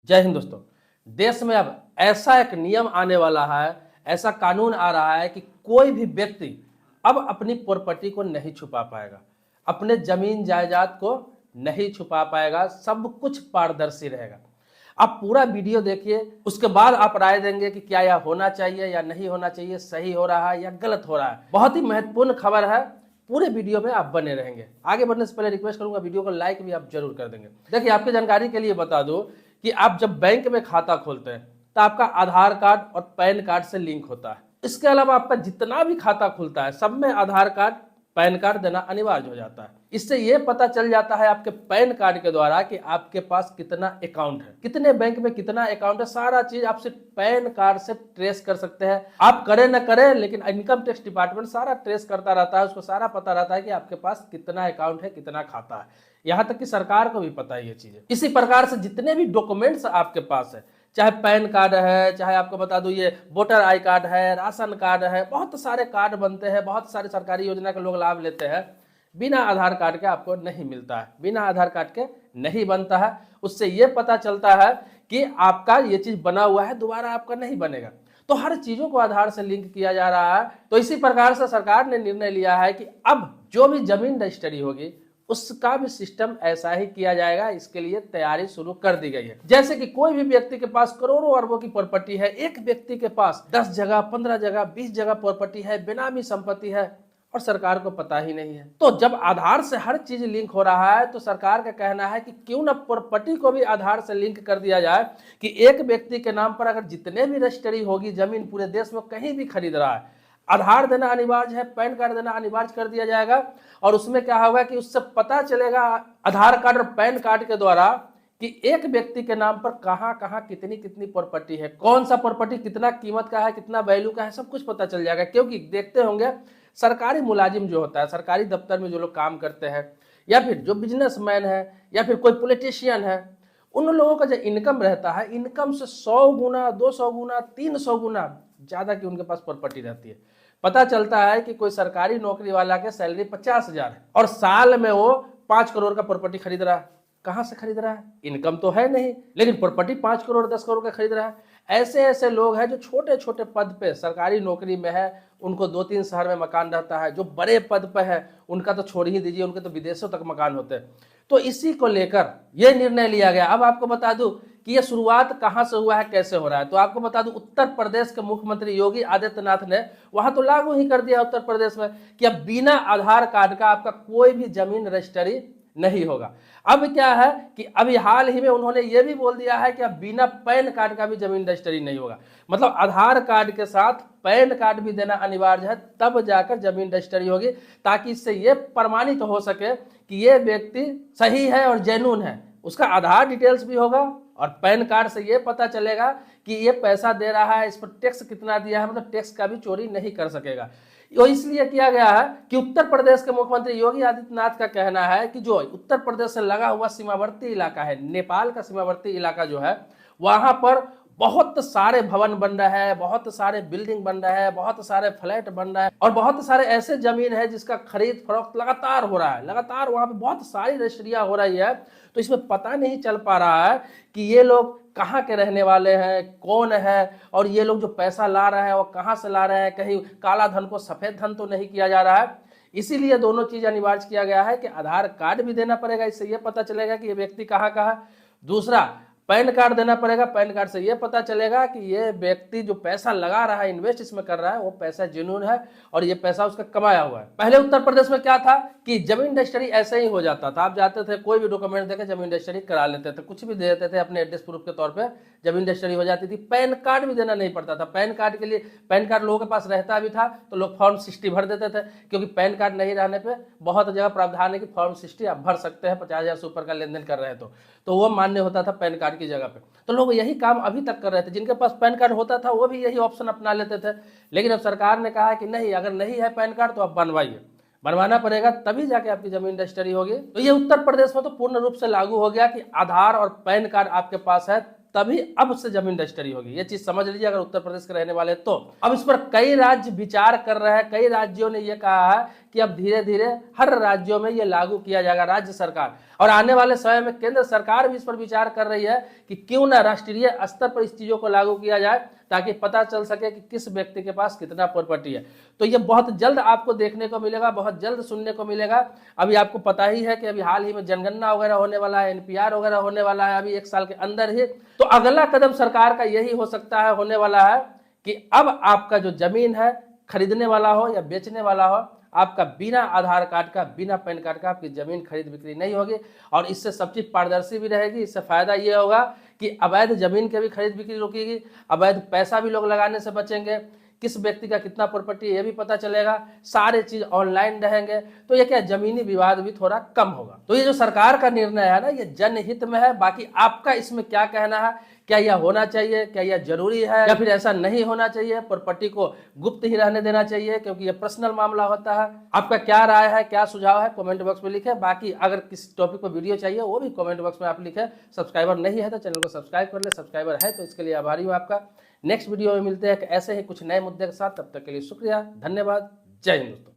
जय हिंद दोस्तों। देश में अब ऐसा एक नियम आने वाला है, ऐसा कानून आ रहा है कि कोई भी व्यक्ति अब अपनी प्रॉपर्टी को नहीं छुपा पाएगा, अपने जमीन जायदाद को नहीं छुपा पाएगा, सब कुछ पारदर्शी रहेगा। आप पूरा वीडियो देखिए, उसके बाद आप राय देंगे कि क्या यह होना चाहिए या नहीं होना चाहिए, सही हो रहा है या गलत हो रहा है। बहुत ही महत्वपूर्ण खबर है, पूरे वीडियो में आप बने रहेंगे। आगे बढ़ने से पहले रिक्वेस्ट करूंगा, वीडियो को लाइक भी आप जरूर कर देंगे। देखिए, आपकी जानकारी के लिए बता दूं कि आप जब बैंक में खाता खोलते हैं तो आपका आधार कार्ड और पैन कार्ड से लिंक होता है। इसके अलावा आपका जितना भी खाता खुलता है सब में आधार कार्ड पैन कार्ड देना अनिवार्य हो जाता है। इससे यह पता चल जाता है आपके पैन कार्ड के द्वारा कि आपके पास कितना अकाउंट है, कितने बैंक में कितना अकाउंट है, सारा चीज आप सिर्फ पैन कार्ड से ट्रेस कर सकते हैं। आप करें न करें, लेकिन इनकम टैक्स डिपार्टमेंट सारा ट्रेस करता रहता है, उसको सारा पता रहता है कि आपके पास कितना अकाउंट है, कितना खाता है। यहां तक कि सरकार को भी पता है ये चीजें। इसी प्रकार से जितने भी डॉक्यूमेंट्स आपके पास है, चाहे पैन कार्ड है, चाहे आपको बता दूं ये वोटर आई कार्ड है, राशन कार्ड है, बहुत सारे कार्ड बनते हैं, बहुत सारे सरकारी योजना के लोग लाभ लेते हैं। बिना आधार कार्ड के आपको नहीं मिलता है, बिना आधार कार्ड के नहीं बनता है। उससे यह पता चलता है कि आपका ये चीज बना हुआ है, दोबारा आपका नहीं बनेगा। तो हर चीजों को आधार से लिंक किया जा रहा है। तो इसी प्रकार से सरकार ने निर्णय लिया है कि अब जो भी जमीन रजिस्ट्री होगी उसका भी सिस्टम ऐसा ही किया जाएगा। इसके लिए तैयारी शुरू कर दी गई है। जैसे कि कोई भी व्यक्ति के पास करोड़ों अरबों की प्रॉपर्टी है, एक व्यक्ति के पास 10 जगह 15 जगह 20 जगह प्रॉपर्टी है, बेनामी संपत्ति है और सरकार को पता ही नहीं है। तो जब आधार से हर चीज लिंक हो रहा है तो सरकार का कहना है कि क्यों ना प्रॉपर्टी को भी आधार से लिंक कर दिया जाए कि एक व्यक्ति के नाम पर अगर जितने भी रजिस्ट्री होगी, जमीन पूरे देश में कहीं भी खरीद रहा है, आधार देना अनिवार्य है, पैन कार्ड देना अनिवार्य कर दिया जाएगा। और उसमें क्या होगा कि उससे पता चलेगा आधार कार्ड और पैन कार्ड के द्वारा कि एक व्यक्ति के नाम पर कहां कहां कितनी कितनी प्रॉपर्टी है, कौन सा प्रॉपर्टी कितना कीमत का है, कितना वैल्यू का है, सब कुछ पता चल जाएगा। क्योंकि देखते होंगे सरकारी मुलाजिम जो होता है, सरकारी दफ्तर में जो लोग काम करते हैं, या फिर जो बिजनेसमैन है, या फिर कोई पॉलिटिशियन है, उन लोगों का जो इनकम रहता है, इनकम से 100 गुना 200 गुना 300 गुना ज्यादा की उनके पास प्रॉपर्टी रहती है। पता चलता है कि कोई सरकारी नौकरी वाला के सैलरी 50,000 है और साल में वो 5 करोड़ का प्रॉपर्टी खरीद रहा है। कहां से खरीद रहा है? इनकम तो है नहीं, लेकिन प्रॉपर्टी 5 करोड़ 10 करोड़ का खरीद रहा है। ऐसे ऐसे लोग हैं जो छोटे छोटे पद पे सरकारी नौकरी में है, उनको 2-3 शहर में मकान रहता है। जो बड़े पद पे है उनका तो छोड़ ही दीजिए, उनके तो विदेशों तक मकान होते हैं। तो इसी को लेकर यह निर्णय लिया गया। अब आपको बता दूं कि यह शुरुआत कहां से हुआ है, कैसे हो रहा है। तो आपको बता दूं, उत्तर प्रदेश के मुख्यमंत्री योगी आदित्यनाथ ने वहां तो लागू ही कर दिया उत्तर प्रदेश में कि अब बिना आधार कार्ड का आपका कोई भी जमीन रजिस्ट्री नहीं होगा। अब क्या है कि अभी हाल ही में उन्होंने ये भी बोल दिया है कि अब बिना पैन कार्ड का भी जमीन रजिस्ट्री नहीं होगा। मतलब आधार कार्ड के साथ पैन कार्ड भी देना अनिवार्य है, तब जाकर जमीन रजिस्ट्री होगी, ताकि इससे यह प्रमाणित हो सके कि यह व्यक्ति सही है और जेन्युइन है। उसका आधार डिटेल्स भी होगा और पैन कार्ड से यह पता चलेगा कि ये पैसा दे रहा है, इस पर टैक्स कितना दिया है, मतलब टैक्स का भी चोरी नहीं कर सकेगा। ये इसलिए किया गया है कि उत्तर प्रदेश के मुख्यमंत्री योगी आदित्यनाथ का कहना है कि जो उत्तर प्रदेश से लगा हुआ सीमावर्ती इलाका है, नेपाल का सीमावर्ती इलाका जो है, वहां पर बहुत सारे भवन बन रहे हैं, बहुत सारे बिल्डिंग बन रहे हैं, बहुत सारे फ्लैट बन रहे हैं और बहुत सारे ऐसे जमीन है जिसका खरीद फरोख्त लगातार हो रहा है, लगातार वहां पे बहुत सारी रजिस्ट्रियां हो रही है। तो इसमें पता नहीं चल पा रहा है कि ये लोग कहाँ के रहने वाले हैं, कौन है, और ये लोग जो पैसा ला रहे हैं वो कहाँ से ला रहे हैं, कहीं काला धन को सफेद धन तो नहीं किया जा रहा है। इसीलिए दोनों चीज अनिवार्य किया गया है कि आधार कार्ड भी देना पड़ेगा, इससे यह पता चलेगा कि ये व्यक्ति कहाँ का है। दूसरा, पैन कार्ड देना पड़ेगा, पैन कार्ड से यह पता चलेगा कि ये व्यक्ति जो पैसा लगा रहा है, इन्वेस्ट इसमें कर रहा है, वो पैसा जेन्युइन है और ये पैसा उसका कमाया हुआ है। पहले उत्तर प्रदेश में क्या था कि जमीन रजिस्ट्री ऐसे ही हो जाता था, आप जाते थे कोई भी डॉक्यूमेंट देकर जमीन रजिस्ट्री करा लेते थे, कुछ भी दे देते थे, अपने एड्रेस प्रूफ के तौर पर जमीन रजिस्ट्री हो जाती थी। पैन कार्ड भी देना नहीं पड़ता था। पैन कार्ड के लिए, पैन कार्ड लोगों के पास रहता भी था तो लोग फॉर्म 60 भर देते थे, क्योंकि पैन कार्ड नहीं रहने पे बहुत जगह प्रावधान है कि फॉर्म 60 आप भर सकते हैं 50,000 से ऊपर का लेन देन कर रहे हैं तो वो मान्य होता था पैन कार्ड की जगह पे। तो लोग यही काम अभी तक कर रहे थे, जिनके पास पैन कार्ड होता था वो भी यही ऑप्शन अपना लेते थे। लेकिन अब सरकार ने कहा कि नहीं, अगर नहीं है पैन कार्ड तो आप बनवाइए, बनवाना पड़ेगा, तभी जाके आपकी जमीन रजिस्ट्री होगी। तो ये उत्तर प्रदेश में तो पूर्ण रूप से लागू हो गया कि आधार और पैन कार्ड आपके पास है तभी अब से जमीन रजिस्ट्री होगी। ये चीज समझ लीजिए अगर उत्तर प्रदेश के रहने वाले तो। अब इस पर कई राज्य विचार कर रहे हैं, कई राज्यों ने यह कहा है कि अब धीरे धीरे हर राज्यों में ये लागू किया जाएगा, राज्य सरकार। और आने वाले समय में केंद्र सरकार भी इस पर विचार कर रही है कि क्यों ना राष्ट्रीय स्तर पर इस चीजों को लागू किया जाए, ताकि पता चल सके कि किस व्यक्ति के पास कितना प्रॉपर्टी है। तो ये बहुत जल्द आपको देखने को मिलेगा, बहुत जल्द सुनने को मिलेगा। अभी आपको पता ही है कि अभी हाल ही में जनगणना वगैरह होने वाला है, एनपीआर वगैरह होने वाला है अभी 1 साल के अंदर ही। तो अगला कदम सरकार का यही हो सकता है, होने वाला है कि अब आपका जो जमीन है, खरीदने वाला हो या बेचने वाला हो, आपका बिना आधार कार्ड का, बिना पैन कार्ड का आपकी जमीन खरीद बिक्री नहीं होगी। और इससे सब चीज पारदर्शी भी रहेगी। इससे फायदा ये होगा कि अवैध जमीन के भी खरीद बिक्री रुकेगी, अवैध पैसा भी लोग लगाने से बचेंगे, किस व्यक्ति का कितना प्रॉपर्टी है ये भी पता चलेगा, सारे चीज ऑनलाइन रहेंगे। तो ये क्या, जमीनी विवाद भी थोड़ा कम होगा। तो ये जो सरकार का निर्णय है ना, ये जनहित में है। बाकी आपका इसमें क्या कहना है, क्या यह होना चाहिए, क्या यह जरूरी है, या फिर ऐसा नहीं होना चाहिए, प्रॉपर्टी को गुप्त ही रहने देना चाहिए क्योंकि यह पर्सनल मामला होता है। आपका क्या राय है, क्या सुझाव है, कमेंट बॉक्स में लिखे। बाकी अगर किसी टॉपिक पर वीडियो चाहिए वो भी कमेंट बॉक्स में आप लिखे। सब्सक्राइबर नहीं है तो चैनल को सब्सक्राइब कर ले, सब्सक्राइबर है तो इसके लिए आभारी हूँ आपका। नेक्स्ट वीडियो में मिलते हैं ऐसे ही कुछ नए मुद्दे के साथ। तब तक के लिए शुक्रिया, धन्यवाद, जय हिंद दोस्तों।